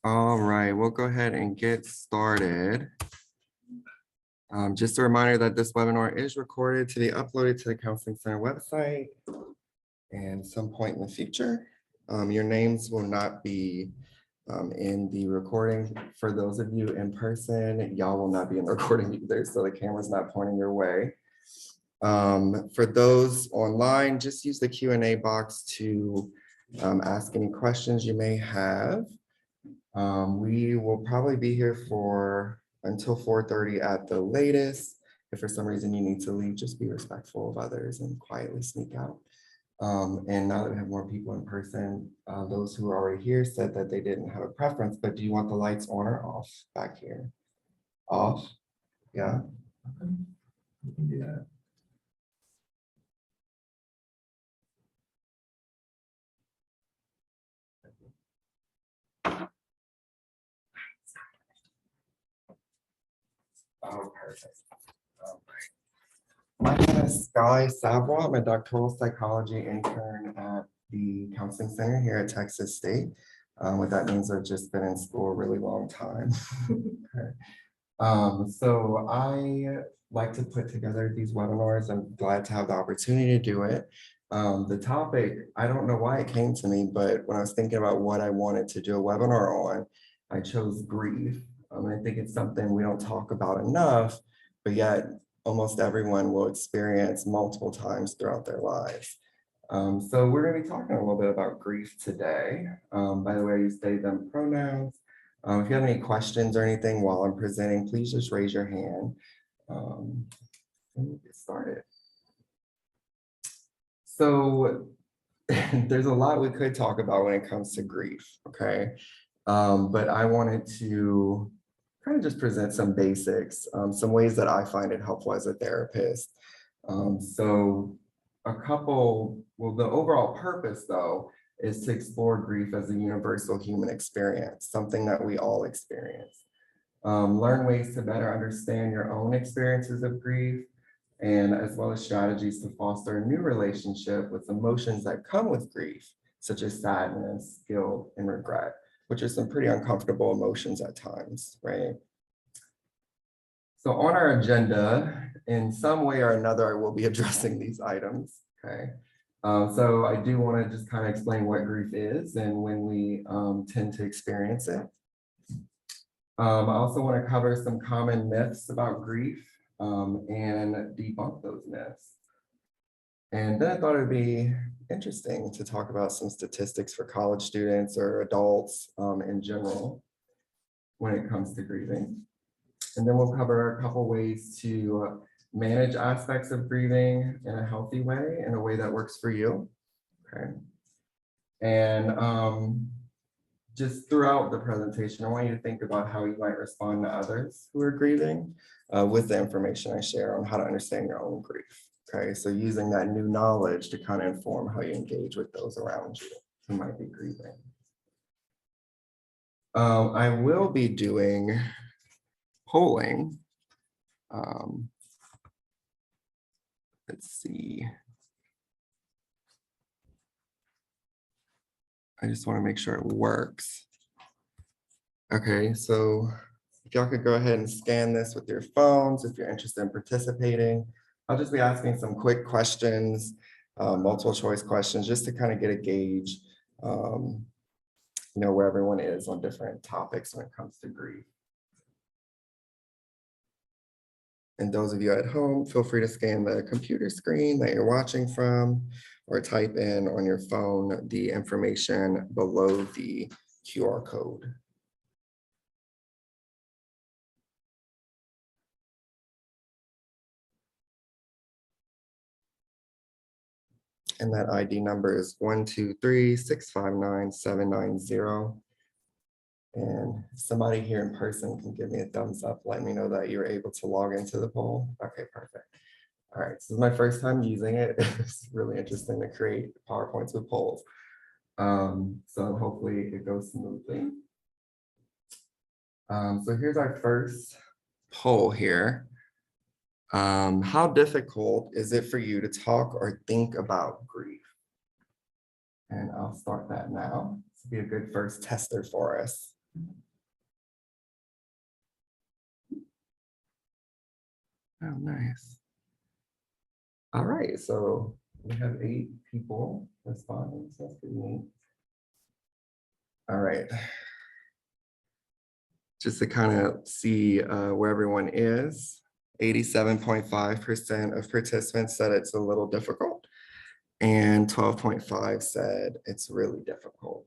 All right, we'll go ahead and get started. Just a reminder that this webinar is recorded to be uploaded to the Counseling Center website and some point in the future. Your names will not be in the recording. For those of you in person, y'all will not be in the recording either, so the camera's not pointing your way. For those online, just use the Q&A box to ask any questions you may have. We will probably be here for until 4:30 at the latest. If for some reason you need to leave, just be respectful of others and quietly sneak out. And now that we have more people in person, those who are already here said that they didn't have a preference, but do you want the lights on or off back here? Off? Yeah. Okay. We can do that. Oh, perfect. All right. My name is Sky Savoy. I'm a doctoral psychology intern at the Counseling Center here at Texas State. What that means, I've just been in school a really long time. Okay. So I like to put together these webinars. I'm glad to have the opportunity to do it. The topic, I don't know why it came to me, but when I was thinking about what I wanted to do a webinar on, I chose grief. I think it's something we don't talk about enough, but yet almost everyone will experience multiple times throughout their lives. So we're going to be talking a little bit about grief today. By the way, I use they, them pronouns. If you have any questions or anything while I'm presenting, please just raise your hand. And we'll get started. So there's a lot we could talk about when it comes to grief, okay? But I wanted to kind of just present some basics, some ways that I find it helpful as a therapist. So the overall purpose though, is to explore grief as a universal human experience, something that we all experience. Learn ways to better understand your own experiences of grief, and as well as strategies to foster a new relationship with emotions that come with grief, such as sadness, guilt, and regret, which are some pretty uncomfortable emotions at times, right? So on our agenda, in some way or another, I will be addressing these items, okay? So I do want to just kind of explain what grief is and when we tend to experience it. I also want to cover some common myths about grief and debunk those myths. And then I thought it'd be interesting to talk about some statistics for college students or adults in general when it comes to grieving. And then we'll cover a couple ways to manage aspects of grieving in a healthy way, in a way that works for you. Okay. And just throughout the presentation, I want you to think about how you might respond to others who are grieving with the information I share on how to understand your own grief. Okay, so using that new knowledge to kind of inform how you engage with those around you who might be grieving. I will be doing polling. Let's see. I just want to make sure it works. Okay, so if y'all could go ahead and scan this with your phones if you're interested in participating. I'll just be asking some quick questions, multiple choice questions, just to kind of get a gauge, where everyone is on different topics when it comes to grief. And those of you at home, feel free to scan the computer screen that you're watching from, or type in on your phone the information below the QR code. And that ID number is 123-659-790. And somebody here in person can give me a thumbs up, let me know that you're able to log into the poll. Okay, perfect. All right, this is my first time using it. It's really interesting to create PowerPoints with polls. So hopefully it goes smoothly. So here's our first poll here. How difficult is it for you to talk or think about grief? And I'll start that now. This will be a good first tester for us. Oh, nice. All right, so we have 8 people responding, so that's pretty neat. All right. Just to kind of see where everyone is, 87.5% of participants said it's a little difficult, and 12.5 said it's really difficult.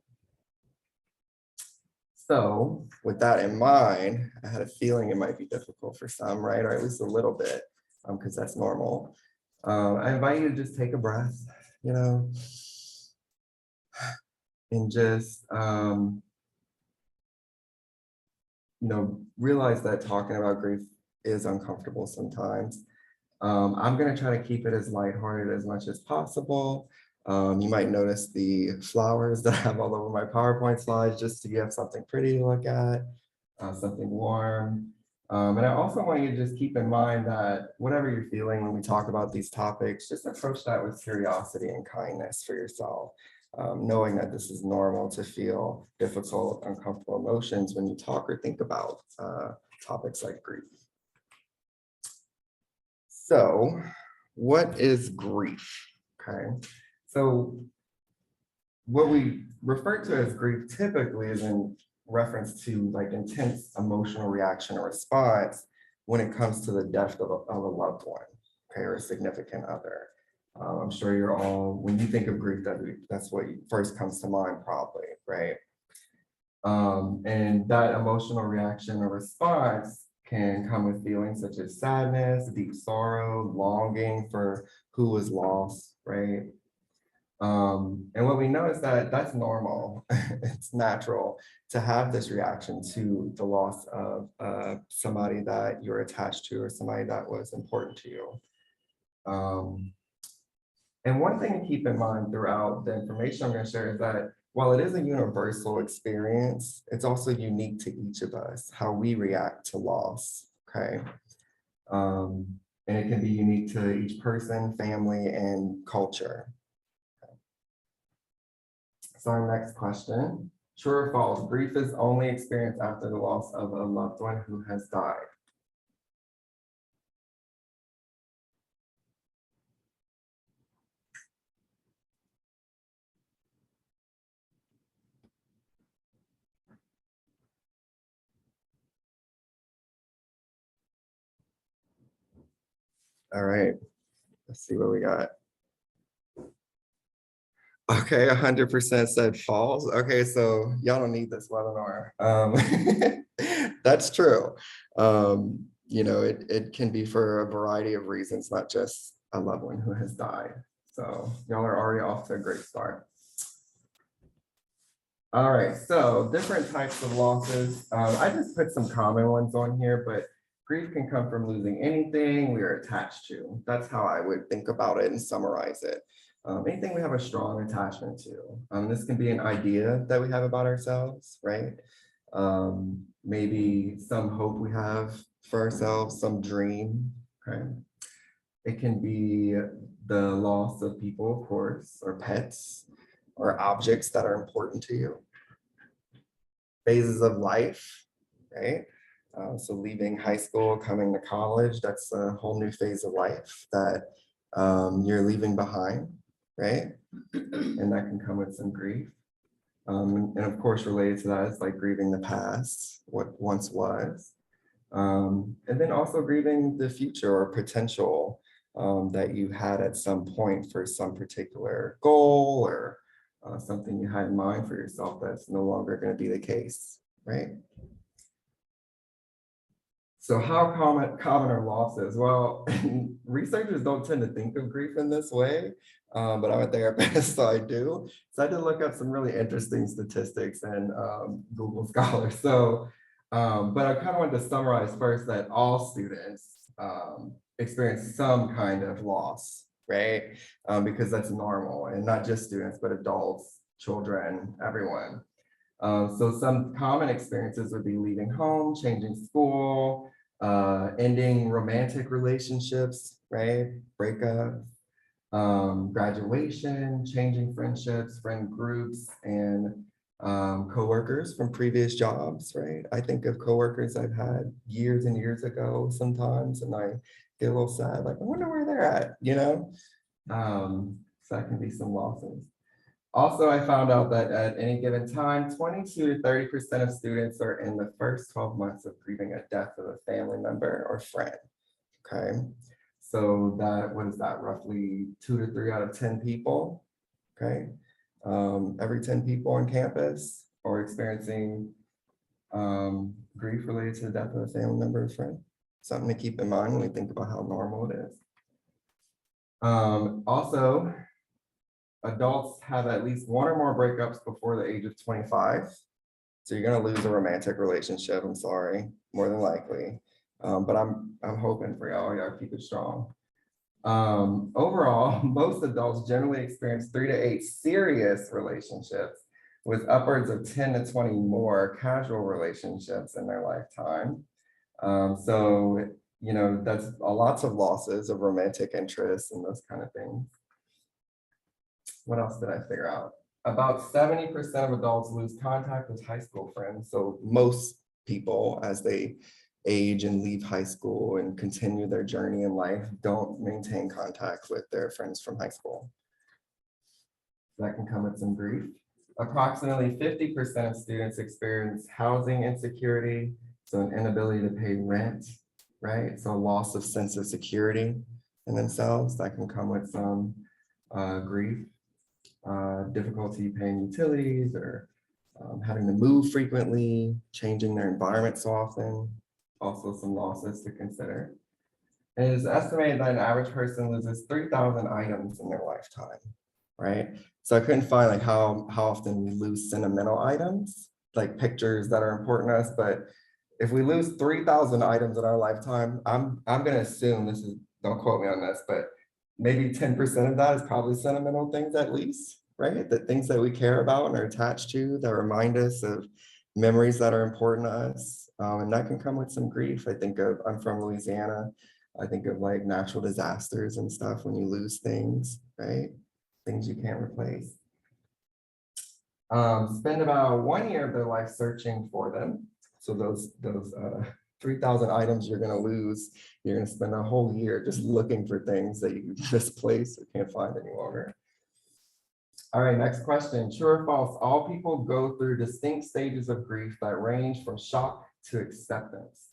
So with that in mind, I had a feeling it might be difficult for some, right? Or at least a little bit, because that's normal. I invite you to just take a breath, you know, and just, realize that talking about grief is uncomfortable sometimes. I'm gonna try to keep it as lighthearted as much as possible. You might notice the flowers that I have all over my PowerPoint slides, just to give something pretty to look at, something warm. And I also want you to just keep in mind that whatever you're feeling when we talk about these topics, just approach that with curiosity and kindness for yourself. Knowing that this is normal to feel difficult, uncomfortable emotions when you talk or think about topics like grief. So, what is grief? Okay, so what we refer to as grief typically is in reference to like intense emotional reaction or response when it comes to the death of a loved one, okay, or a significant other. I'm sure you're all, when you think of grief, that's what first comes to mind probably, right? And that emotional reaction or response can come with feelings such as sadness, deep sorrow, longing for who was lost, right? And what we know is that that's normal. It's natural to have this reaction to the loss of somebody that you're attached to or somebody that was important to you. And one thing to keep in mind throughout the information I'm going to share is that while it is a universal experience, it's also unique to each of us, how we react to loss, okay? And it can be unique to each person, family, and culture. Okay. So our next question, true or false, grief is only experienced after the loss of a loved one who has died. All right, let's see what we got. Okay, 100% said false. Okay, so y'all don't need this webinar. That's true. It can be for a variety of reasons, not just a loved one who has died. So y'all are already off to a great start. All right, so different types of losses. I just put some common ones on here, but grief can come from losing anything we are attached to. That's how I would think about it and summarize it. Anything we have a strong attachment to. This can be an idea that we have about ourselves, right? Maybe some hope we have for ourselves, some dream, okay? It can be the loss of people, of course, or pets, or objects that are important to you. Phases of life, right? So leaving high school, coming to college, that's a whole new phase of life that you're leaving behind, right? And that can come with some grief. And of course, related to that is like grieving the past, what once was. And then also grieving the future or potential that you had at some point for some particular goal or something you had in mind for yourself that's no longer going to be the case, right? So how common are losses? Well, researchers don't tend to think of grief in this way, but I'm a therapist, so I do. So I did look up some really interesting statistics and Google Scholar. So, but I kind of wanted to summarize first that all students experience some kind of loss, right? Because that's normal, and not just students, but adults, children, everyone. So some common experiences would be leaving home, changing school, ending romantic relationships, right? Breakup, graduation, changing friendships, friend groups, and Coworkers from previous jobs, right? I think of coworkers I've had years and years ago sometimes, and I get a little sad, like, I wonder where they're at, you know? So that can be some losses. Also, I found out that at any given time, 22 to 30% of students are in the first 12 months of grieving a death of a family member or friend. Okay, so that, what is that, roughly 2 to 3 out of 10 people? Okay, every 10 people on campus are experiencing grief related to the death of a family member or friend. Something to keep in mind when we think about how normal it is. Also, adults have at least one or more breakups before the age of 25. So you're gonna lose a romantic relationship, I'm sorry, more than likely. But I'm hoping for y'all keep it strong. Overall, most adults generally experience 3 to 8 serious relationships with upwards of 10 to 20 more casual relationships in their lifetime. So, you know, that's lots of losses of romantic interest and those kind of things. What else did I figure out? About 70% of adults lose contact with high school friends. So most people, as they age and leave high school and continue their journey in life, don't maintain contact with their friends from high school. That can come with some grief. Approximately 50% of students experience housing insecurity, so an inability to pay rent, right? So a loss of sense of security in themselves. That can come with some grief. Difficulty paying utilities, or having to move frequently, changing their environment so often. Also some losses to consider. It is estimated that an average person loses 3,000 items in their lifetime, right? So I couldn't find like how often we lose sentimental items, like pictures that are important to us, but if we lose 3,000 items in our lifetime, I'm gonna assume, this is, don't quote me on this, but maybe 10% of that is probably sentimental things at least, right? The things that we care about and are attached to that remind us of memories that are important to us. And that can come with some grief. I think of, I'm from Louisiana. I think of like natural disasters and stuff when you lose things, right? Things you can't replace. Spend about 1 year of their life searching for them. So those 3,000 items you're gonna lose, you're gonna spend a whole year just looking for things that you misplaced or can't find any longer. All right, next question. True or false? All people go through distinct stages of grief that range from shock to acceptance.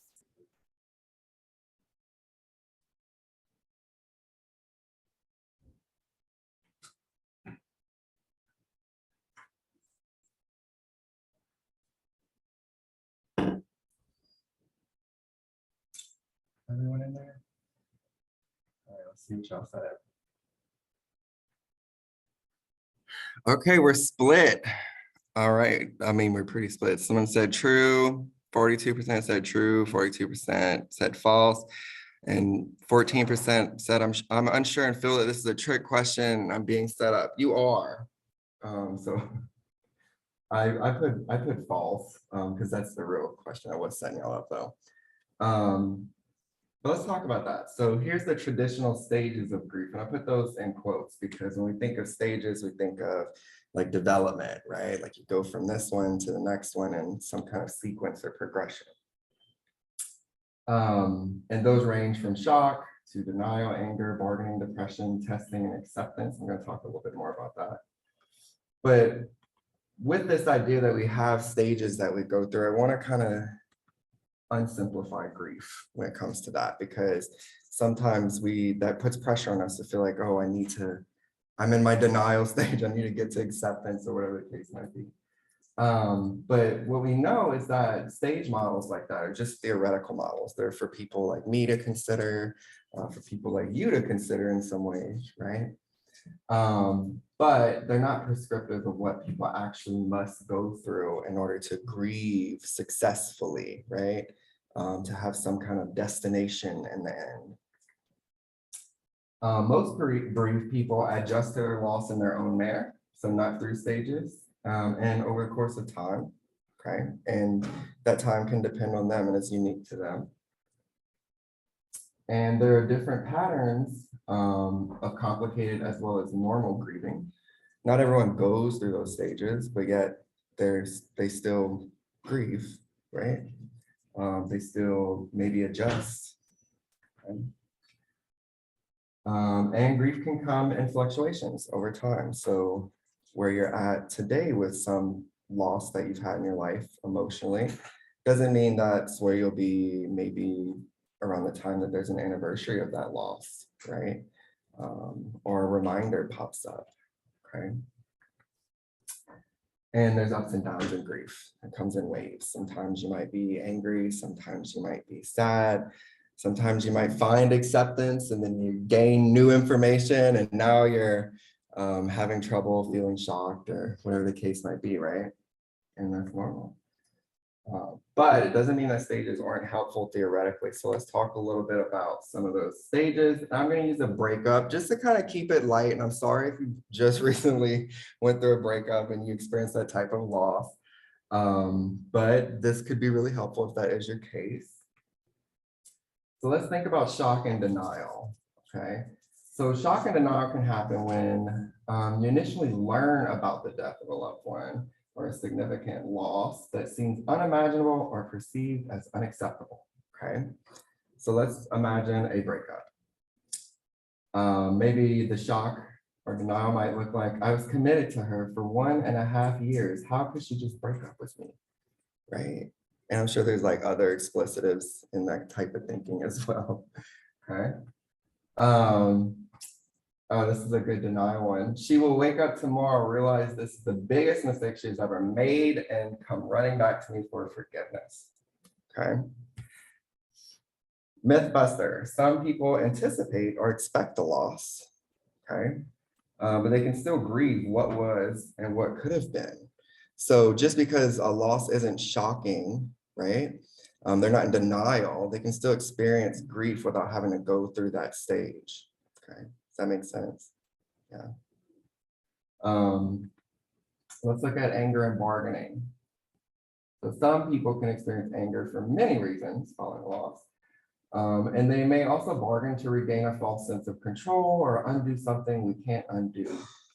Everyone in there? All right, let's see what y'all said. Okay, we're split. All right, I mean, we're pretty split. Someone said true, 42% said true, 42% said false, and 14% said I'm unsure and feel that this is a trick question. I'm being set up. You are. So I put false because that's the real question. I was setting y'all up though. But let's talk about that. So here's the traditional stages of grief, and I put those in quotes because when we think of stages, we think of like development, right? Like you go from this one to the next one in some kind of sequence or progression. And those range from shock to denial, anger, bargaining, depression, testing, and acceptance. I'm going to talk a little bit more about that. But with this idea that we have stages that we go through, I want to kind of unsimplify grief when it comes to that, because sometimes that puts pressure on us to feel like, oh, I'm in my denial stage, I need to get to acceptance or whatever the case might be. But what we know is that stage models like that are just theoretical models. They're for people like me to consider, for people like you to consider in some ways, right? But they're not prescriptive of what people actually must go through in order to grieve successfully, right? To have some kind of destination in the end. Most bereaved people adjust to their loss in their own manner, so not through stages, and over the course of time, okay? And that time can depend on them and it's unique to them. And there are different patterns of complicated as well as normal grieving. Not everyone goes through those stages, but yet they still grieve, right? They still maybe adjust. Okay? And grief can come in fluctuations over time. So where you're at today with some loss that you've had in your life emotionally, doesn't mean that's where you'll be maybe around the time that there's an anniversary of that loss, right? Or a reminder pops up, okay? And there's ups and downs in grief. It comes in waves. Sometimes you might be angry, sometimes you might be sad, sometimes you might find acceptance and then you gain new information and now you're having trouble feeling shocked or whatever the case might be, right? And that's normal. But it doesn't mean that stages aren't helpful theoretically. So let's talk a little bit about some of those stages. I'm going to use a breakup just to kind of keep it light. And I'm sorry if you just recently went through a breakup and you experienced that type of loss. But this could be really helpful if that is your case. So let's think about shock and denial. Okay. So shock and denial can happen when you initially learn about the death of a loved one or a significant loss that seems unimaginable or perceived as unacceptable, okay? So let's imagine a breakup. Maybe the shock or denial might look like, I was committed to her for 1.5 years. How could she just break up with me, right? And I'm sure there's like other explicitives in that type of thinking as well, okay? Oh, this is a good denial one. She will wake up tomorrow, realize this is the biggest mistake she's ever made, and come running back to me for forgiveness. Okay. Mythbuster. Some people anticipate or expect a loss. Okay. But they can still grieve what was and what could have been. So just because a loss isn't shocking, right? They're not in denial, they can still experience grief without having to go through that stage. Okay. Does that make sense? Yeah. Let's look at anger and bargaining. So some people can experience anger for many reasons following a loss. And they may also bargain to regain a false sense of control or undo something we can't undo.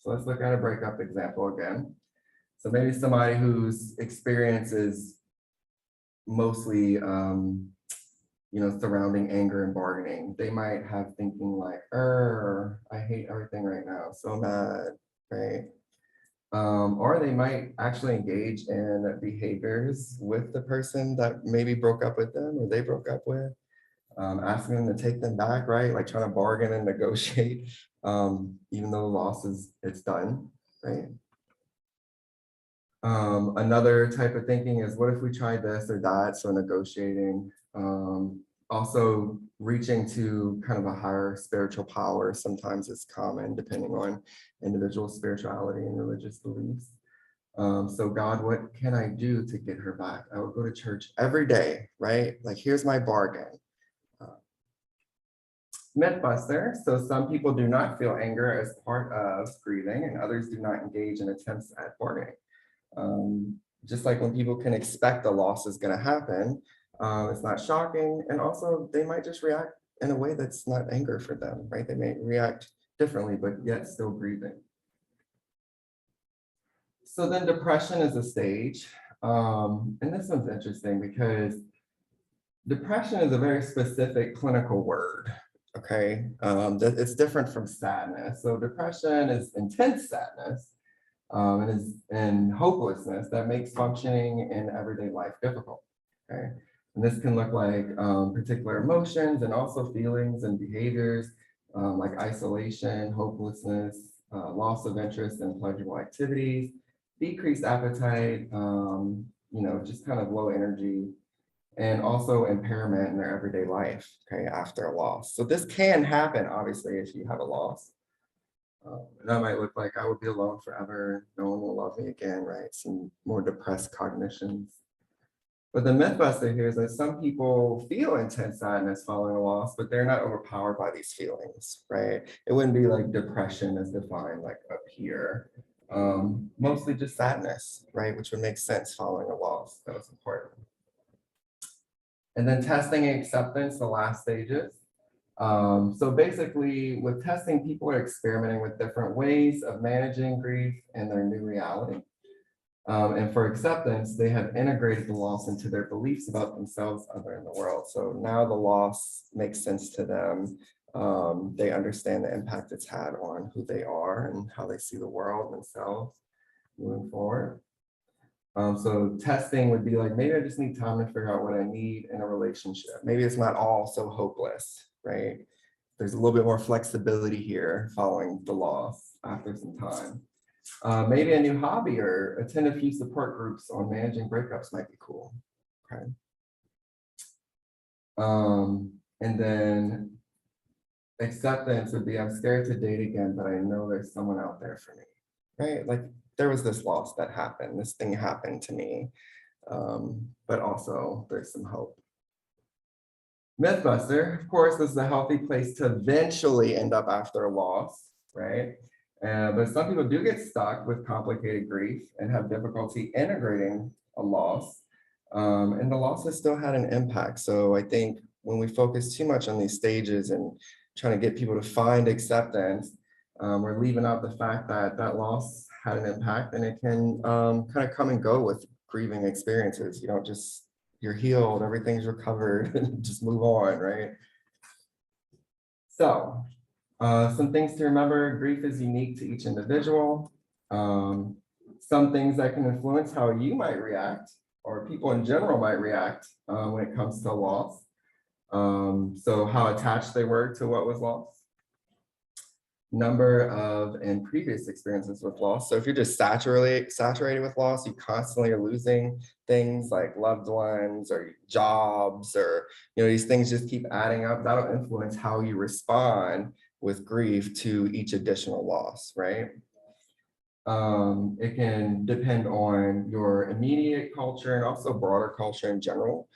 So let's look at a breakup example again. So maybe somebody whose experience is mostly surrounding anger and bargaining. They might have thinking like, I hate everything right now, so mad, right? Or they might actually engage in behaviors with the person that maybe broke up with them or they broke up with, asking them to take them back, right? Like trying to bargain and negotiate, even though the loss it's done, right? Another type of thinking is, what if we tried this or that? So negotiating, also reaching to kind of a higher spiritual power. Sometimes it's common depending on individual spirituality and religious beliefs. So God, what can I do to get her back? I would go to church every day, right? Like, here's my bargain. Mythbuster. So some people do not feel anger as part of grieving and others do not engage in attempts at bargaining. Just like when people can expect a loss is going to happen, it's not shocking. And also they might just react in a way that's not anger for them, right? They may react differently, but yet still grieving. So then depression is a stage. And this one's interesting because depression is a very specific clinical word. Okay, it's different from sadness. So depression is intense sadness. And hopelessness that makes functioning in everyday life difficult. Okay, and this can look like particular emotions and also feelings and behaviors like isolation, hopelessness, loss of interest in pleasurable activities, decreased appetite, just kind of low energy, and also impairment in their everyday life. Okay, after a loss. So this can happen, obviously, if you have a loss. That might look like I would be alone forever. No one will love me again, right? Some more depressed cognitions. But the mythbuster here is that some people feel intense sadness following a loss, but they're not overpowered by these feelings, right? It wouldn't be like depression as defined like up here. Mostly just sadness, right? Which would make sense following a loss. That was important. And then testing and acceptance, the last stages. So basically with testing, people are experimenting with different ways of managing grief in their new reality. And for acceptance, they have integrated the loss into their beliefs about themselves, other in the world. So now the loss makes sense to them. They understand the impact it's had on who they are and how they see the world themselves moving forward. So testing would be like, maybe I just need time to figure out what I need in a relationship. Maybe it's not all so hopeless, right? There's a little bit more flexibility here following the loss after some time. Maybe a new hobby or attend a few support groups on managing breakups might be cool. Okay. And then acceptance would be, I'm scared to date again, but I know there's someone out there for me, right? Like there was this loss that happened, this thing happened to me, but also there's some hope. Mythbuster, of course, this is a healthy place to eventually end up after a loss, right? But some people do get stuck with complicated grief and have difficulty integrating a loss. And the loss has still had an impact. So I think when we focus too much on these stages and trying to get people to find acceptance, we're leaving out the fact that that loss had an impact and it can kind of come and go with grieving experiences. You don't just, you're healed, everything's recovered, and just move on, right? So some things to remember, grief is unique to each individual. Some things that can influence how you might react or people in general might react when it comes to loss. So how attached they were to what was lost. Number of and previous experiences with loss. So if you're just saturated with loss, you constantly are losing things like loved ones or jobs, or these things just keep adding up. That'll influence how you respond with grief to each additional loss, right? It can depend on your immediate culture and also broader culture in general.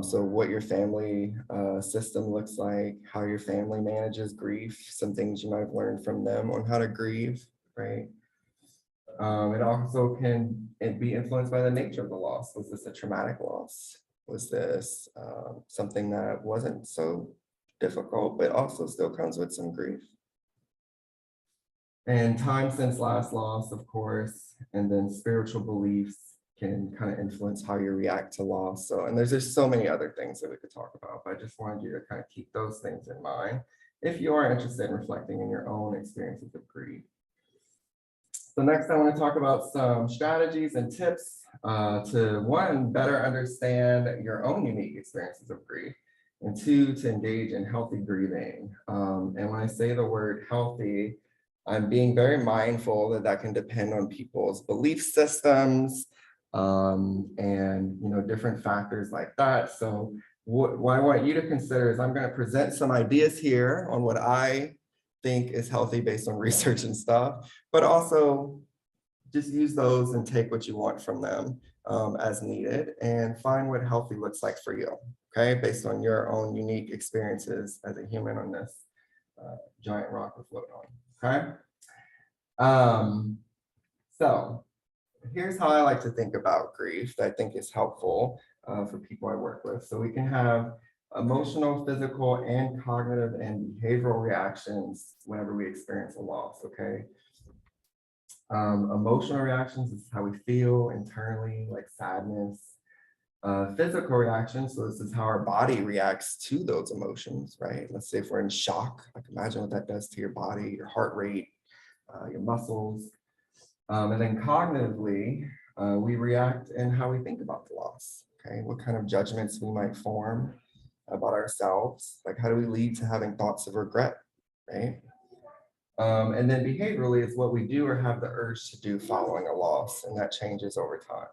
So what your family system looks like, how your family manages grief, some things you might have learned from them on how to grieve, right? It also can be influenced by the nature of the loss. Was this a traumatic loss? Was this something that wasn't so difficult, but also still comes with some grief? And time since last loss, of course, and then spiritual beliefs can kind of influence how you react to loss. So, and there's just so many other things that we could talk about, but I just wanted you to kind of keep those things in mind if you are interested in reflecting in your own experiences of grief. So next I want to talk about some strategies and tips to, one, better understand your own unique experiences of grief, and two, to engage in healthy grieving. And when I say the word healthy, I'm being very mindful that that can depend on people's belief systems and different factors like that. So what I want you to consider is I'm going to present some ideas here on what I think is healthy based on research and stuff, but also just use those and take what you want from them as needed and find what healthy looks like for you, okay? Based on your own unique experiences as a human on this giant rock we're floating on, okay? So here's how I like to think about grief that I think is helpful for people I work with. So we can have emotional, physical, and cognitive and behavioral reactions whenever we experience a loss, okay? Emotional reactions is how we feel internally, like sadness. Physical reactions, so this is how our body reacts to those emotions, right? Let's say if we're in shock, like imagine what that does to your body, your heart rate, your muscles. And then cognitively, we react in how we think about the loss, okay? What kind of judgments we might form about ourselves, like how do we lead to having thoughts of regret, right? And then behaviorally, it's what we do or have the urge to do following a loss, and that changes over time.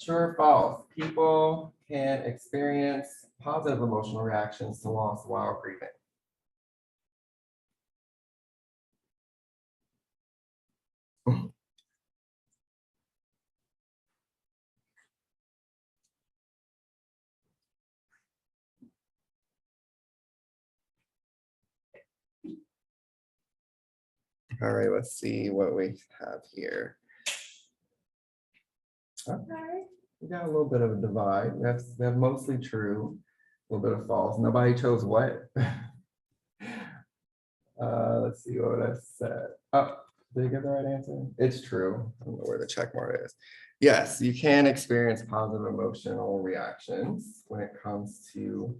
True or false? People can experience positive emotional reactions to loss while grieving. All right, let's see what we have here. Okay, we got a little bit of a divide. We have mostly true, a little bit of false. Nobody chose what? Let's see what I said. Oh, Did I get the right answer? It's true. I don't know where the check mark is. Yes, you can experience positive emotional reactions when it comes to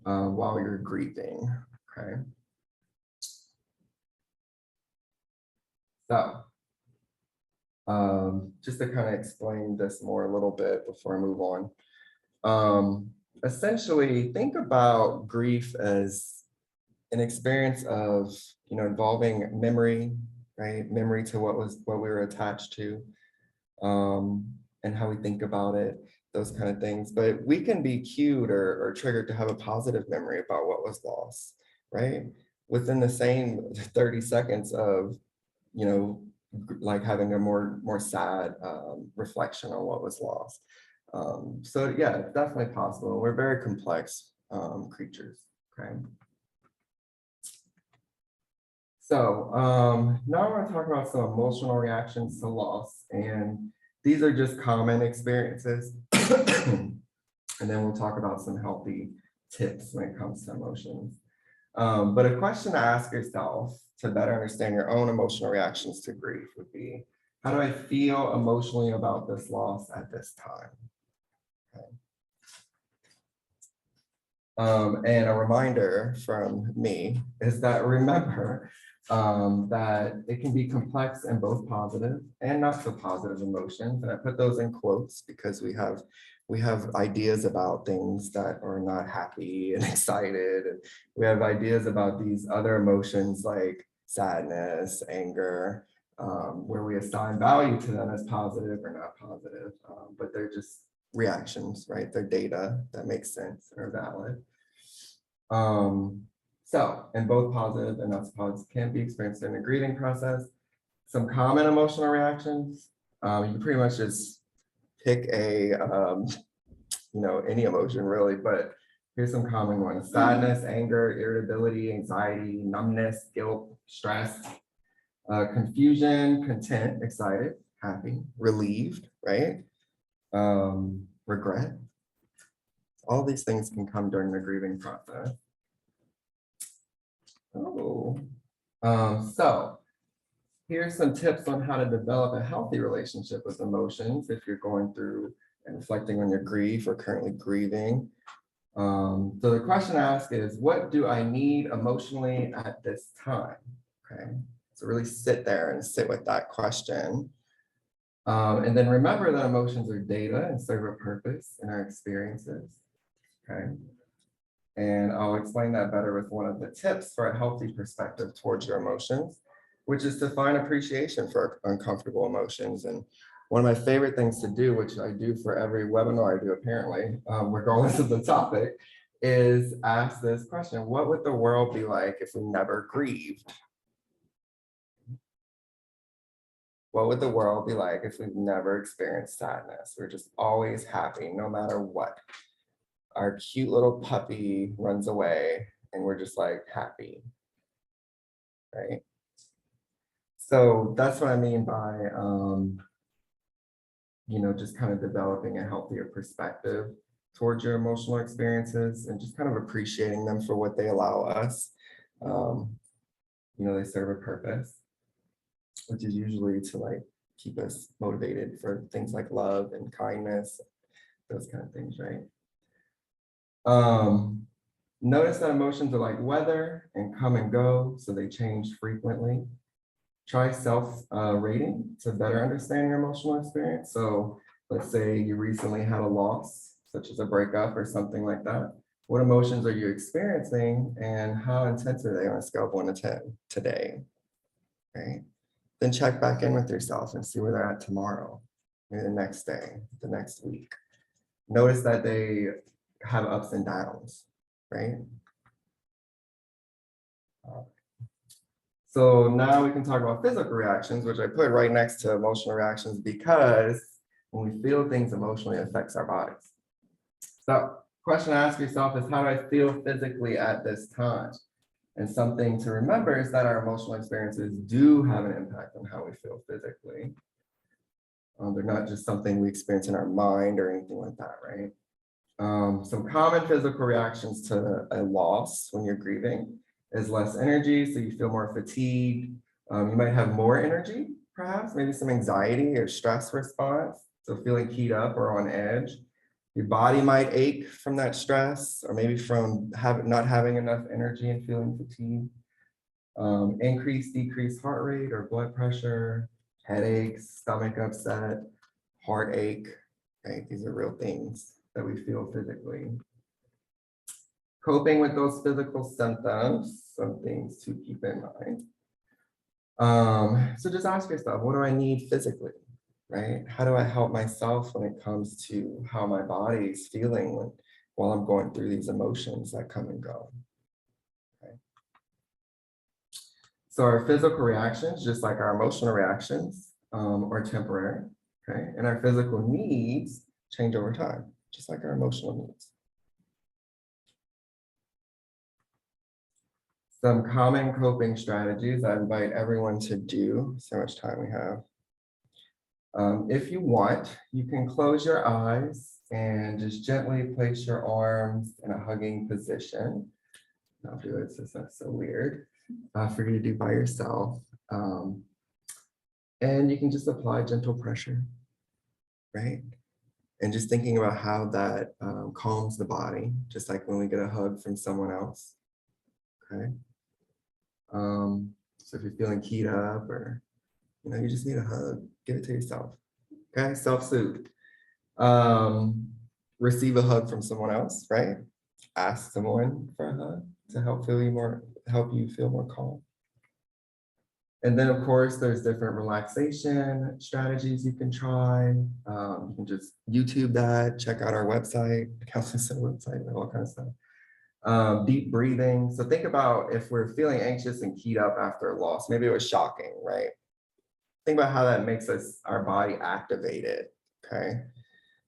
while you're grieving. Okay. So just to kind of explain this more a little bit before I move on. Essentially, think about grief as an experience of, involving memory, right? Memory to what we were attached to, and how we think about it, those kind of things. But we can be cued or triggered to have a positive memory about what was lost, right? Within the same 30 seconds of, like having a more sad reflection on what was lost. So yeah, it's definitely possible. We're very complex creatures, okay? So now I want to talk about some emotional reactions to loss, and these are just common experiences. And then we'll talk about some healthy tips when it comes to emotions. But a question to ask yourself to better understand your own emotional reactions to grief would be, how do I feel emotionally about this loss at this time? Okay. And a reminder from me is that remember that it can be complex in both positive and not so positive emotions. And I put those in quotes because we have ideas about things that are not happy and excited. And we have ideas about these other emotions like sadness, anger, where we assign value to them as positive or not positive, but they're just reactions, right? They're data that makes sense and are valid. So, and both positive and not so positive can be experienced in the grieving process. Some common emotional reactions, you pretty much just pick a, any emotion really, but here's some common ones: sadness, anger, irritability, anxiety, numbness, guilt, stress, confusion, content, excited, happy, relieved, right? Regret. All these things can come during the grieving process. So here's some tips on how to develop a healthy relationship with emotions if you're going through and reflecting on your grief or currently grieving. So the question to ask is, what do I need emotionally at this time? Okay, so really sit there and sit with that question. And then remember that emotions are data and serve a purpose in our experiences. Okay. And I'll explain that better with one of the tips for a healthy perspective towards your emotions, which is to find appreciation for uncomfortable emotions. And one of my favorite things to do, which I do for every webinar I do apparently, regardless of the topic, is ask this question: what would the world be like if we never grieved? What would the world be like if we've never experienced sadness? We're just always happy, no matter what. Our cute little puppy runs away and we're just like happy, right? So that's what I mean by, just kind of developing a healthier perspective towards your emotional experiences and just kind of appreciating them for what they allow us. They serve a purpose, which is usually to like keep us motivated for things like love and kindness, those kind of things, right? Notice that emotions are like weather and come and go, so they change frequently. Try self-rating to better understand your emotional experience. So let's say you recently had a loss, such as a breakup or something like that. What emotions are you experiencing and how intense are they on a scale of 1 to 10 today, right? Then check back in with yourself and see where they're at tomorrow, maybe the next day, the next week. Notice that they have ups and downs, right? So now we can talk about physical reactions, which I put right next to emotional reactions because when we feel things emotionally, it affects our bodies. So question to ask yourself is, how do I feel physically at this time? And something to remember is that our emotional experiences do have an impact on how we feel physically. They're not just something we experience in our mind or anything like that, right? Some common physical reactions to a loss when you're grieving is less energy, so you feel more fatigued, You might have more energy, perhaps, maybe some anxiety or stress response. So feeling keyed up or on edge. Your body might ache from that stress, or maybe from not having enough energy and feeling fatigued. Increased, decreased heart rate or blood pressure, headaches, stomach upset, heartache. Okay, these are real things that we feel physically. Coping with those physical symptoms, some things to keep in mind. So just ask yourself, what do I need physically, right? How do I help myself when it comes to how my body is feeling while I'm going through these emotions that come and go? Okay. So our physical reactions, just like our emotional reactions, are temporary, okay? And our physical needs change over time, just like our emotional needs. Some common coping strategies I invite everyone to do, so much time we have. If you want, you can close your eyes and just gently place your arms in a hugging position. I'll do it since that's so weird for you to do by yourself. And you can just apply gentle pressure, right? And just thinking about how that calms the body, just like when we get a hug from someone else, okay? So if you're feeling keyed up or, you just need a hug, give it to yourself, okay? Self-soothe. Receive a hug from someone else, right? Ask someone for a hug to help you feel more calm. And then of course, there's different relaxation strategies you can try. You can just YouTube that, check out our website, the Counseling Center website, all kind of stuff. Deep breathing. So think about if we're feeling anxious and keyed up after a loss, maybe it was shocking, right? Think about how that makes our body activated, okay?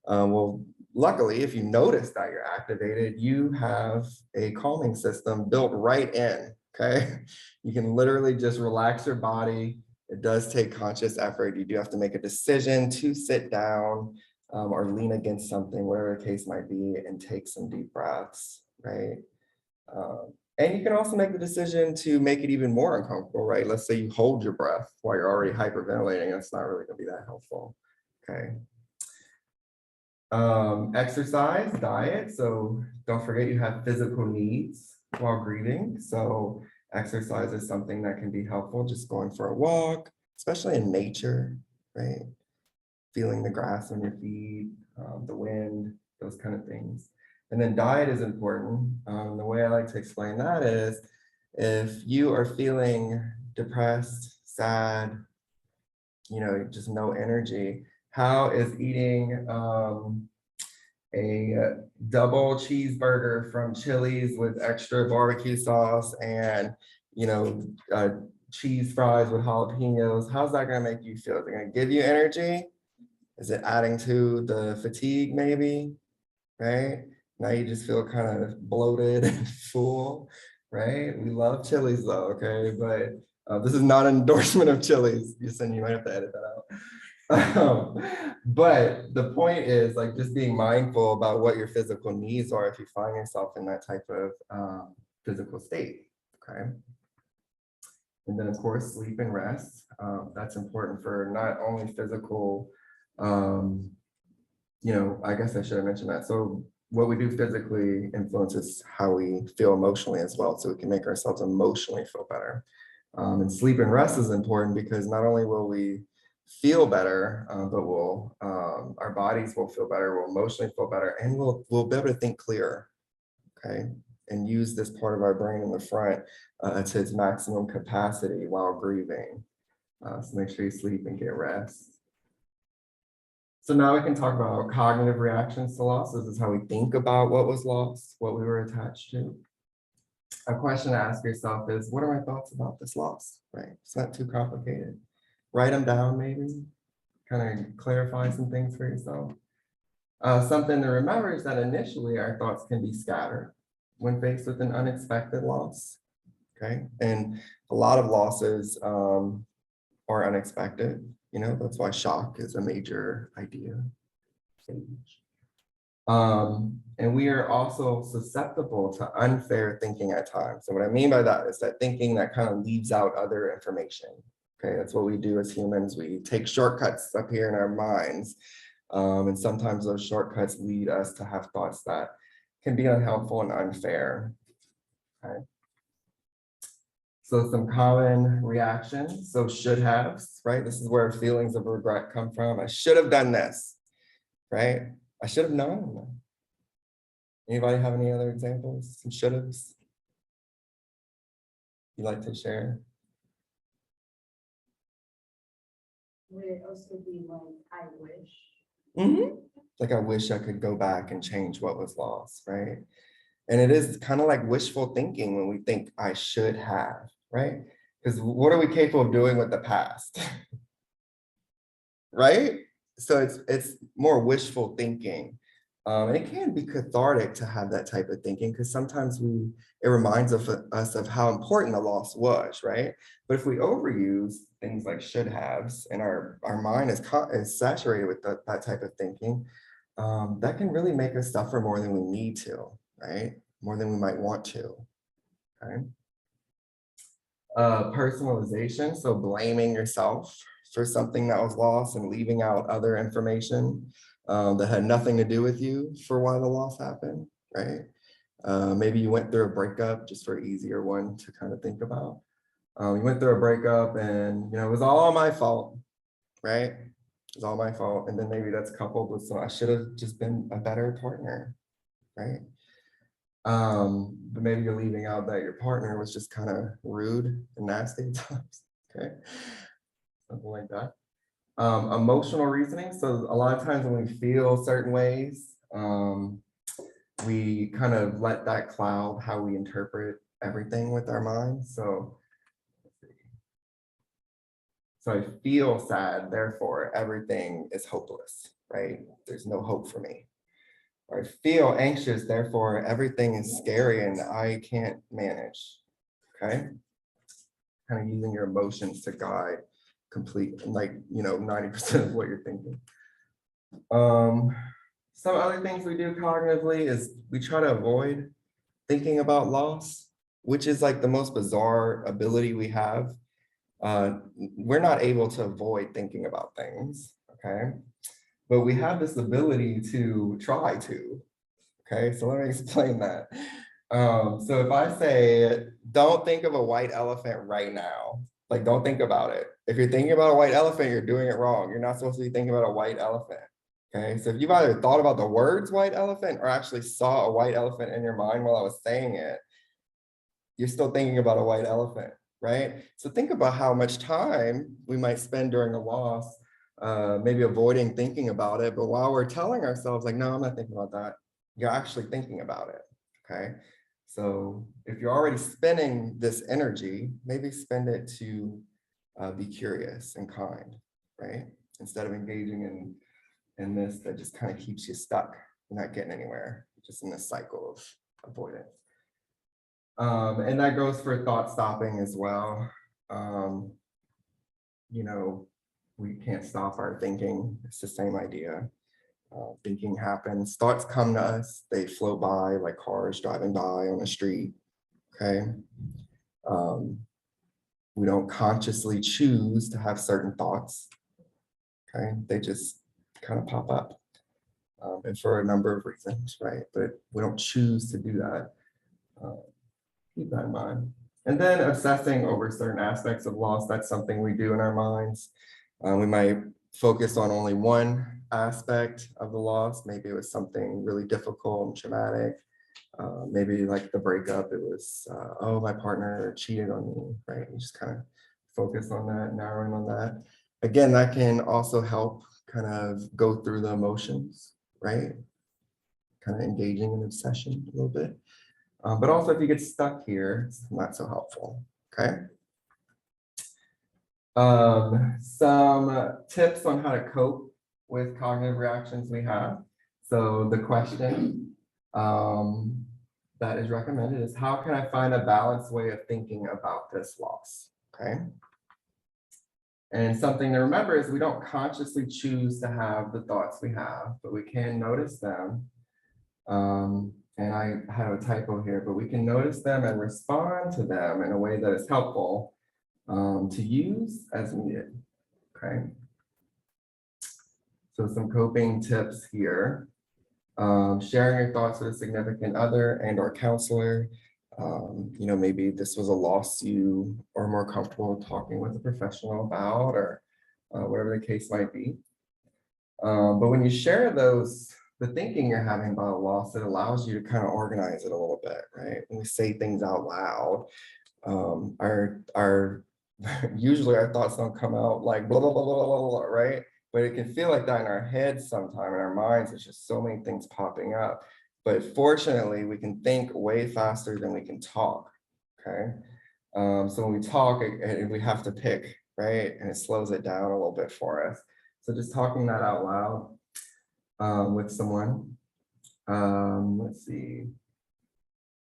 Well, luckily, if you notice that you're activated, you have a calming system built right in, okay? You can literally just relax your body. It does take conscious effort. You do have to make a decision to sit down or lean against something, whatever the case might be, and take some deep breaths, right? And you can also make the decision to make it even more uncomfortable, right? Let's say you hold your breath while you're already hyperventilating. That's not really gonna be that helpful, okay? Exercise, diet. So don't forget you have physical needs while grieving. So exercise is something that can be helpful, just going for a walk, especially in nature, right? Feeling the grass on your feet, the wind, those kind of things. And then diet is important. The way I like to explain that is if you are feeling depressed, sad, just no energy, how is eating a double cheeseburger from Chili's with extra barbecue sauce and cheese fries with jalapenos, how's that gonna make you feel? Is it gonna give you energy? Is it adding to the fatigue maybe, right? Now you just feel kind of bloated and full, right? We love Chili's though, okay? But this is not an endorsement of Chili's. You might have to edit that out. But the point is like just being mindful about what your physical needs are if you find yourself in that type of physical state, okay? And then of course, sleep and rest. That's important for not only physical, I guess I should have mentioned that. So what we do physically influences how we feel emotionally as well. So we can make ourselves emotionally feel better. And sleep and rest is important because not only will we feel better, but our bodies will feel better, we'll emotionally feel better, and we'll be able to think clearer, okay? And use this part of our brain in the front to its maximum capacity while grieving. So make sure you sleep and get rest. So now we can talk about cognitive reactions to loss. This is how we think about what was lost, what we were attached to. A question to ask yourself is, what are my thoughts about this loss, right? It's not too complicated. Write them down maybe, kind of clarify some things for yourself. Something to remember is that initially our thoughts can be scattered when faced with an unexpected loss, okay? And a lot of losses are unexpected, that's why shock is a major idea. And we are also susceptible to unfair thinking at times. And what I mean by that is that thinking that kind of leaves out other information. Okay, that's what we do as humans. We take shortcuts up here in our minds. And sometimes those shortcuts lead us to have thoughts that can be unhelpful and unfair. Okay. So some common reactions. So should haves, right? This is where feelings of regret come from. I should have done this, right? I should have known. Anybody have any other examples? Some should haves you'd like to share? Would it also be like, I wish? Like, I wish I could go back and change what was lost, right? And it is kind of like wishful thinking when we think I should have, right? Because what are we capable of doing with the past? Right? So it's more wishful thinking. And it can be cathartic to have that type of thinking because sometimes it reminds us of how important the loss was, right? But if we overuse things like should haves and our mind is saturated with that type of thinking, that can really make us suffer more than we need to, right? More than we might want to, okay? Personalization, so blaming yourself for something that was lost and leaving out other information that had nothing to do with you for why the loss happened, right? Maybe you went through a breakup, just for an easier one to kind of think about. You went through a breakup and it was all my fault, right? It was all my fault. And then maybe that's coupled with some, I should have just been a better partner, right? But maybe you're leaving out that your partner was just kind of rude and nasty at times, okay? Something like that. Emotional reasoning. So a lot of times when we feel certain ways, we kind of let that cloud how we interpret everything with our minds. So I feel sad, therefore everything is hopeless, right? There's no hope for me. Or I feel anxious, therefore everything is scary and I can't manage, okay? Kind of using your emotions to guide complete, like, 90% of what you're thinking. Some other things we do cognitively is we try to avoid thinking about loss, which is like the most bizarre ability we have. We're not able to avoid thinking about things, okay? But we have this ability to try to, okay? So let me explain that. So if I say, don't think of a white elephant right now, like don't think about it. If you're thinking about a white elephant, you're doing it wrong. You're not supposed to be thinking about a white elephant, okay? So if you've either thought about the words white elephant or actually saw a white elephant in your mind while I was saying it, you're still thinking about a white elephant, right? So think about how much time we might spend during a loss, maybe avoiding thinking about it, but while we're telling ourselves like, no, I'm not thinking about that, you're actually thinking about it, okay? So if you're already spending this energy, maybe spend it to be curious and kind, right? Instead of engaging in this that just kind of keeps you stuck, you're not getting anywhere, just in this cycle of avoidance. And that goes for thought stopping as well. We can't stop our thinking. It's the same idea. Thinking happens, thoughts come to us, they float by like cars driving by on the street, okay? We don't consciously choose to have certain thoughts, okay? They just kind of pop up. And for a number of reasons, right? But we don't choose to do that. Keep that in mind. And then obsessing over certain aspects of loss, that's something we do in our minds. We might focus on only one aspect of the loss. Maybe it was something really difficult and traumatic. Maybe like the breakup, it was, oh, my partner cheated on me, right? You just kind of focus on that, narrowing on that. Again, that can also help kind of go through the emotions, right? Kind of engaging in obsession a little bit. But also if you get stuck here, it's not so helpful, okay? Some tips on how to cope with cognitive reactions we have. So the question that is recommended is, how can I find a balanced way of thinking about this loss, okay? And something to remember is we don't consciously choose to have the thoughts we have, but we can notice them. And I have a typo here, but we can notice them and respond to them in a way that is helpful to use as needed, okay? So some coping tips here. Sharing your thoughts with a significant other and or counselor. Maybe this was a loss you are more comfortable talking with a professional about, or whatever the case might be. But when you share the thinking you're having about a loss, it allows you to kind of organize it a little bit, right? When we say things out loud, our usually our thoughts don't come out like blah, blah, blah, blah, blah, blah, right? But it can feel like that in our heads sometime, in our minds. There's just so many things popping up. But fortunately, we can think way faster than we can talk, okay? So when we talk, we have to pick, right? And it slows it down a little bit for us. So just talking that out loud with someone. Let's see.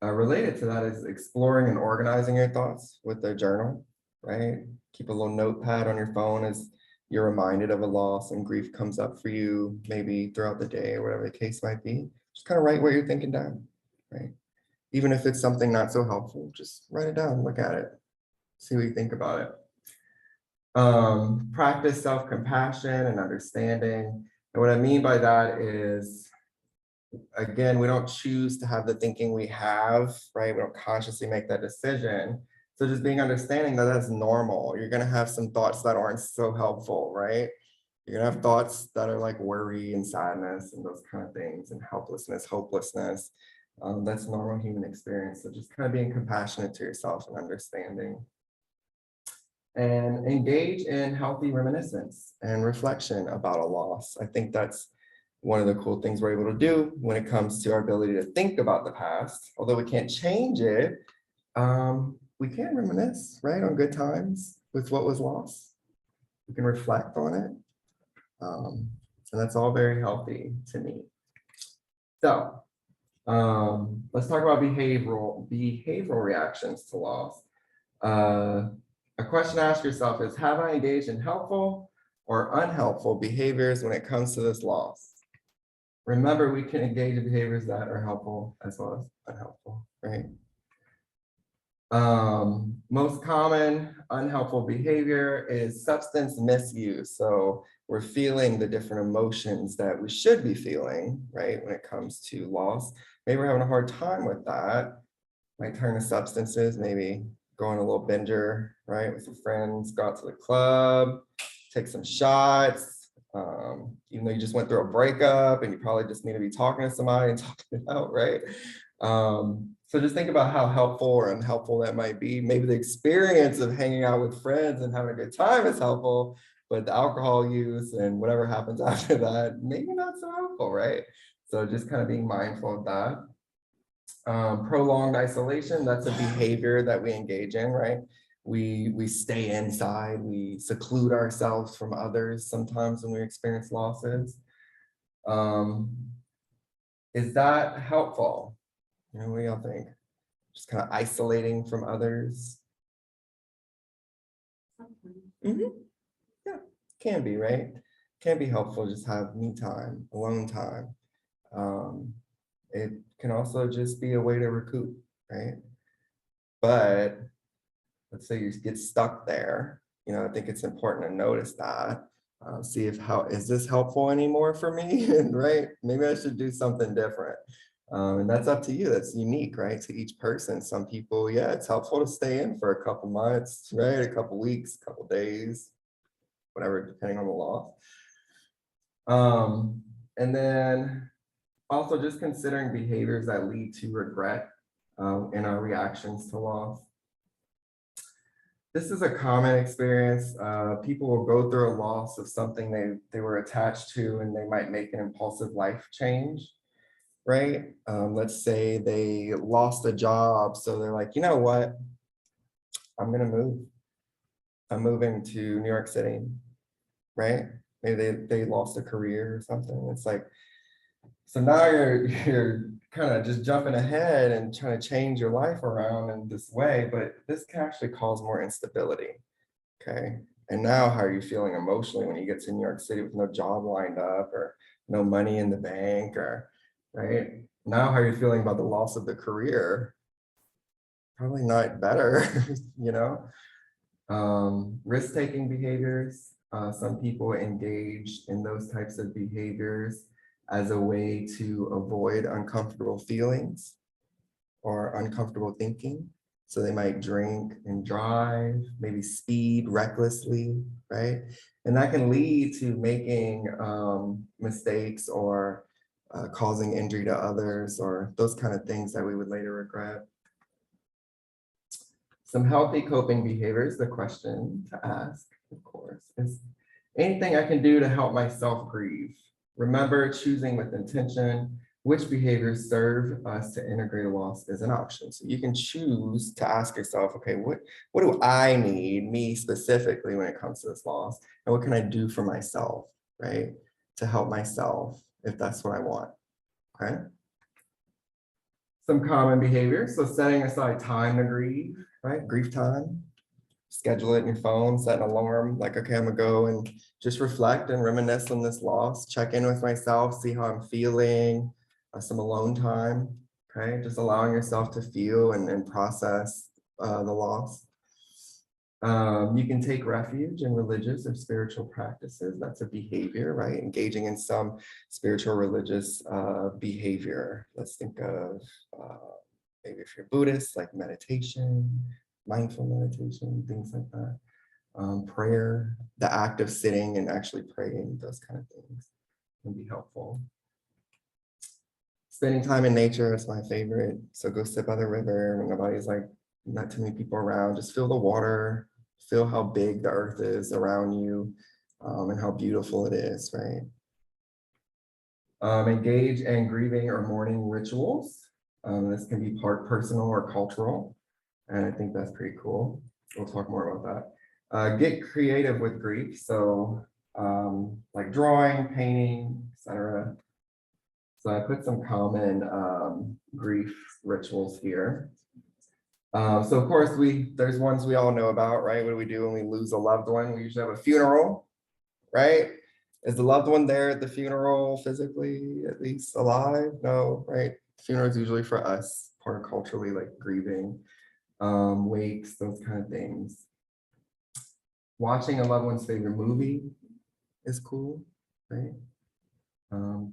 Related to that is exploring and organizing your thoughts with a journal, right? Keep a little notepad on your phone as you're reminded of a loss and grief comes up for you, maybe throughout the day or whatever the case might be. Just kind of write what you're thinking down, right? Even if it's something not so helpful, just write it down, look at it, see what you think about it. Practice self-compassion and understanding. And what I mean by that is, again, we don't choose to have the thinking we have, right? We don't consciously make that decision. So just being understanding that that's normal. You're going to have some thoughts that aren't so helpful, right? You're going to have thoughts that are like worry and sadness and those kind of things, and helplessness, hopelessness. That's normal human experience. So just kind of being compassionate to yourself and understanding. And engage in healthy reminiscence and reflection about a loss. I think that's one of the cool things we're able to do when it comes to our ability to think about the past. Although we can't change it, we can reminisce, right, on good times with what was lost. We can reflect on it. And that's all very healthy to me. So let's talk about behavioral reactions to loss. A question to ask yourself is, have I engaged in helpful or unhelpful behaviors when it comes to this loss? Remember, we can engage in behaviors that are helpful as well as unhelpful, right? Most common unhelpful behavior is substance misuse. So we're feeling the different emotions that we should be feeling, right, when it comes to loss. Maybe we're having a hard time with that. Might turn to substances, maybe go on a little binger, right, with your friends, go out to the club, take some shots. Even though you just went through a breakup and you probably just need to be talking to somebody and talking it out, right? So just think about how helpful or unhelpful that might be. Maybe the experience of hanging out with friends and having a good time is helpful, but the alcohol use and whatever happens after that, maybe not so helpful, right? So just kind of being mindful of that. Prolonged isolation, that's a behavior that we engage in, right? We stay inside, we seclude ourselves from others sometimes when we experience losses. Is that helpful? What do y'all think? Just kind of isolating from others? Yeah, can be, right? Can be helpful, just have me time, alone time. It can also just be a way to recoup, right? But let's say you get stuck there, I think it's important to notice that. See if is this helpful anymore for me? Right? Maybe I should do something different. And that's up to you. That's unique, right? To each person. Some people, yeah, it's helpful to stay in for a couple months, right? A couple weeks, a couple days, whatever, depending on the loss. And then also just considering behaviors that lead to regret in our reactions to loss. This is a common experience. People will go through a loss of something they were attached to, and they might make an impulsive life change, right? Let's say they lost a job, so they're like, you know what? I'm gonna move. I'm moving to New York City, right? Maybe they lost a career or something. It's like, so now you're kind of just jumping ahead and trying to change your life around in this way, but this can actually cause more instability, okay? And now how are you feeling emotionally when you get to New York City with no job lined up or no money in the bank, or, right? Now, how are you feeling about the loss of the career? Probably not better, you know? Risk-taking behaviors. Some people engage in those types of behaviors as a way to avoid uncomfortable feelings or uncomfortable thinking. So they might drink and drive, maybe speed recklessly, right? And that can lead to making mistakes or causing injury to others or those kind of things that we would later regret. Some healthy coping behaviors, the question to ask, of course, is anything I can do to help myself grieve? Remember, choosing with intention, which behaviors serve us to integrate a loss is an option. So you can choose to ask yourself, okay, what do I need, me specifically, when it comes to this loss? And what can I do for myself, right? To help myself if that's what I want, okay? Some common behaviors. So setting aside time to grieve, right? Grief time. Schedule it in your phone, set an alarm, like, okay, I'm gonna go and just reflect and reminisce on this loss, check in with myself, see how I'm feeling, some alone time, okay? Just allowing yourself to feel and process the loss. You can take refuge in religious or spiritual practices. That's a behavior, right? Engaging in some spiritual religious behavior. Let's think of maybe if you're Buddhist, like meditation, mindful meditation, things like that. Prayer, the act of sitting and actually praying, those kind of things can be helpful. Spending time in nature is my favorite. So go sit by the river when nobody's like, not too many people around. Just feel the water, feel how big the earth is around you, and how beautiful it is, right? Engage in grieving or mourning rituals. This can be part personal or cultural, and I think that's pretty cool. We'll talk more about that. Get creative with grief. So like drawing, painting, etc. So I put some common grief rituals here. So of course there's ones we all know about, right? What do we do when we lose a loved one? We usually have a funeral, right? Is the loved one there at the funeral physically, at least alive? No, right? Funeral is usually for us, part of culturally, like grieving, wakes, those kind of things. Watching a loved one's favorite movie is cool, right?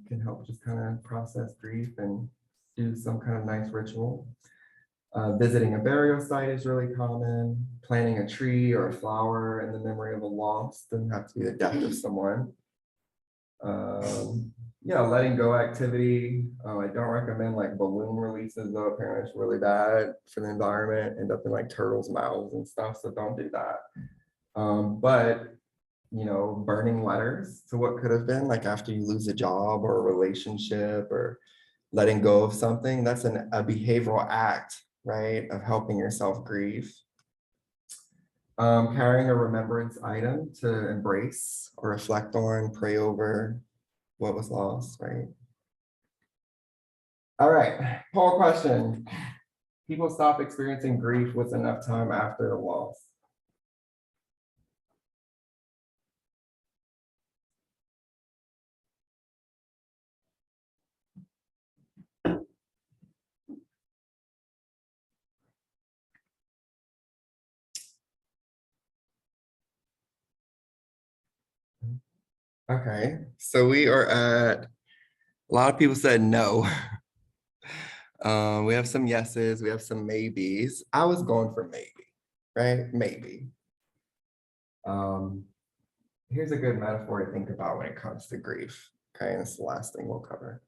Can help just kind of process grief and do some kind of nice ritual. Visiting a burial site is really common. Planting a tree or a flower in the memory of a loss, doesn't have to be the death of someone. Yeah, letting go activity. I don't recommend like balloon releases though. Apparently it's really bad for the environment, end up in like turtles' mouths and stuff, so don't do that. But you know, burning letters to what could have been, like after you lose a job or a relationship or letting go of something, that's a behavioral act, right, of helping yourself grieve. Carrying a remembrance item to embrace or reflect on, pray over what was lost, right? All right, poll question. People stop experiencing grief with enough time after the loss. Okay, so we are at, a lot of people said no. We have some yeses, we have some maybes. I was going for maybe, right? Maybe. Here's a good metaphor to think about when it comes to grief. Okay, and it's the last thing we'll cover.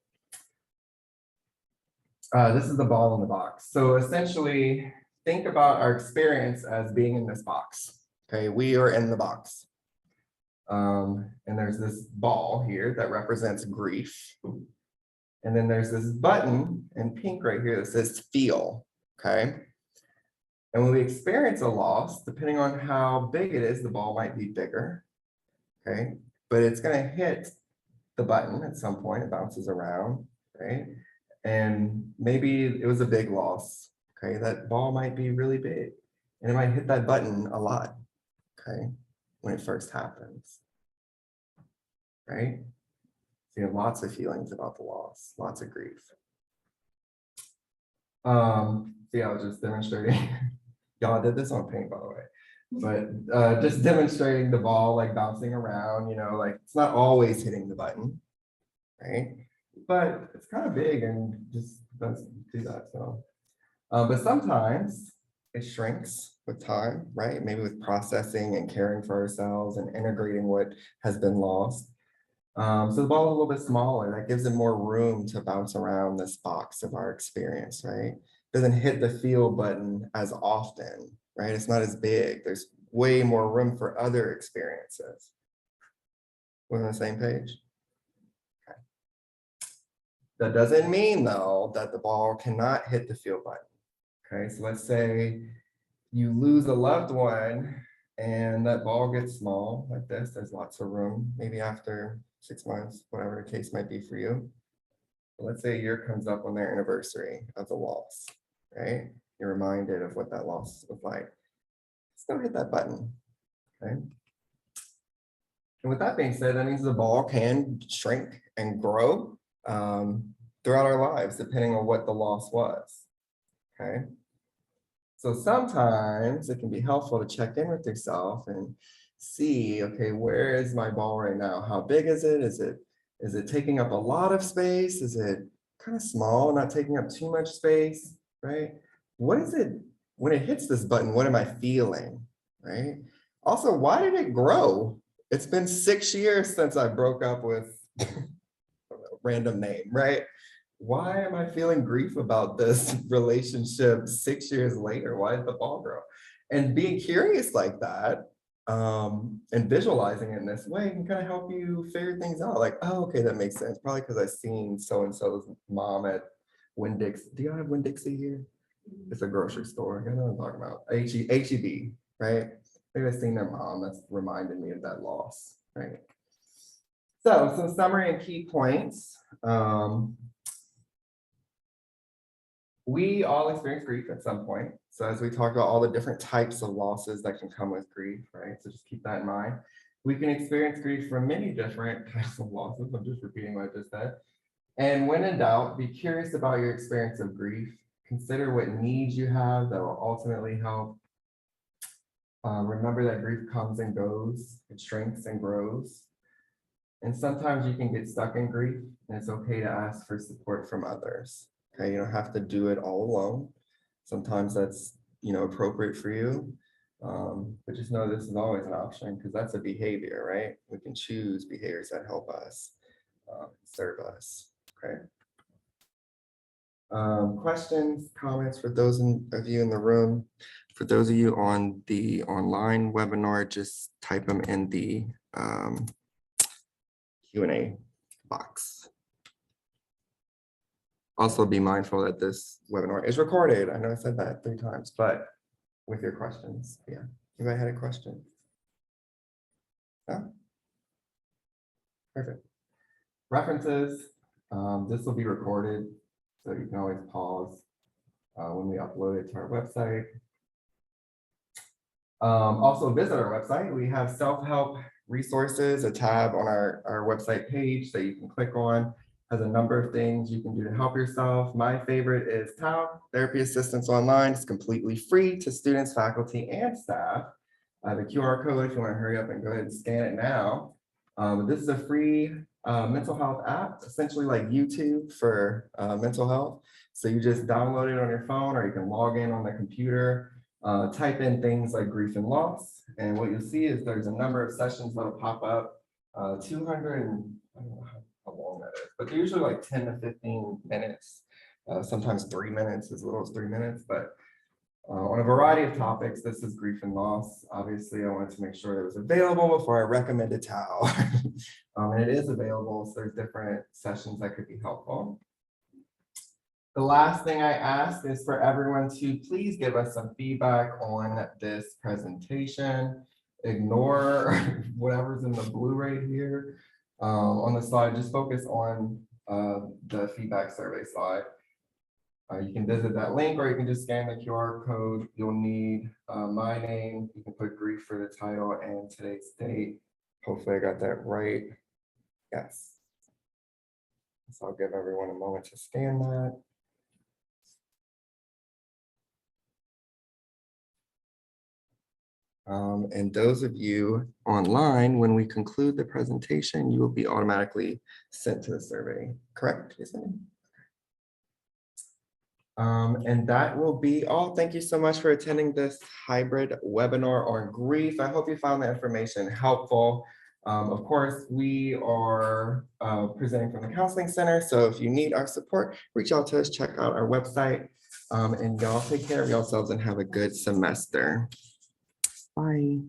This is the ball in the box. So essentially, think about our experience as being in this box. Okay, we are in the box. And there's this ball here that represents grief. And then there's this button in pink right here that says feel, okay? And when we experience a loss, depending on how big it is, the ball might be bigger, okay? But it's gonna hit the button at some point, it bounces around, right? And maybe it was a big loss, okay? That ball might be really big and it might hit that button a lot, okay? When it first happens, right? So you have lots of feelings about the loss, lots of grief. See, I was just demonstrating. Y'all did this on paint, by the way. But just demonstrating the ball like bouncing around, like it's not always hitting the button, right? But it's kind of big and just does do that. So, but sometimes it shrinks with time, right? Maybe with processing and caring for ourselves and integrating what has been lost. So the ball is a little bit smaller. That gives it more room to bounce around this box of our experience, right? Doesn't hit the feel button as often, right? It's not as big. There's way more room for other experiences. We're on the same page. Okay. That doesn't mean though that the ball cannot hit the feel button. Okay, so let's say you lose a loved one and that ball gets small like this. There's lots of room, maybe after 6 months, whatever the case might be for you. But let's say a year comes up on their anniversary of the loss, right? You're reminded of what that loss was like. Still hit that button, okay? And with that being said, that means the ball can shrink and grow throughout our lives, depending on what the loss was, okay? So sometimes it can be helpful to check in with yourself and see, okay, where is my ball right now? How big is it? Is it taking up a lot of space? Is it kind of small, not taking up too much space, right? What is it when it hits this button? What am I feeling, right? Also, why did it grow? It's been 6 years since I broke up with a random name, right? Why am I feeling grief about this relationship 6 years later? Why did the ball grow? And being curious like that and visualizing it in this way can kind of help you figure things out. Like, oh, okay, that makes sense. Probably because I've seen so-and-so's mom at Winn-Dixie. Do you have Winn-Dixie here? It's a grocery store. You know what I'm talking about. H-E-B, right? Maybe I've seen their mom. That's reminded me of that loss, right? So some summary and key points. We all experience grief at some point. So as we talked about all the different types of losses that can come with grief, right? So just keep that in mind. We can experience grief from many different types of losses. I'm just repeating what I just said. And when in doubt, be curious about your experience of grief. Consider what needs you have that will ultimately help. Remember that grief comes and goes, it shrinks and grows. And sometimes you can get stuck in grief, and it's okay to ask for support from others. Okay, you don't have to do it all alone. Sometimes that's appropriate for you. But just know this is always an option because that's a behavior, right? We can choose behaviors that help us serve us. Okay. Questions, comments for those of you in the room. For those of you on the online webinar, just type them in the Q&A box. Also be mindful that this webinar is recorded. I know I said that 3 times, but with your questions, yeah. Anybody had a question? No? Perfect. References, this will be recorded, so you can always pause when we upload it to our website. Also visit our website. We have self-help resources, a tab on our website page that you can click on. Has a number of things you can do to help yourself. My favorite is TAO, Therapy Assistance Online. It's completely free to students, faculty, and staff. I have a QR code if you want to hurry up and go ahead and scan it now. This is a free mental health app, essentially like YouTube for mental health. So you just download it on your phone or you can log in on the computer. Type in things like grief and loss, and what you'll see is there's a number of sessions that'll pop up. 200 and I don't know how long that is, but they're usually like 10 to 15 minutes, sometimes 3 minutes, as little as 3 minutes, but on a variety of topics. This is grief and loss. Obviously, I wanted to make sure it was available before I recommended TAO. And it is available, so there's different sessions that could be helpful. The last thing I ask is for everyone to please give us some feedback on this presentation. Ignore whatever's in the blue right here on the slide. Just focus on the feedback survey slide. You can visit that link or you can just scan the QR code. You'll need my name. You can put grief for the title and today's date. Hopefully I got that right. Yes. So I'll give everyone a moment to scan that. And those of you online, when we conclude the presentation, you will be automatically sent to the survey, correct? Isn't it? And that will be all. Thank you so much for attending this hybrid webinar on grief. I hope you found the information helpful. Of course, we are presenting from the Counseling Center. So if you need our support, reach out to us, check out our website. And y'all take care of yourselves and have a good semester. Bye.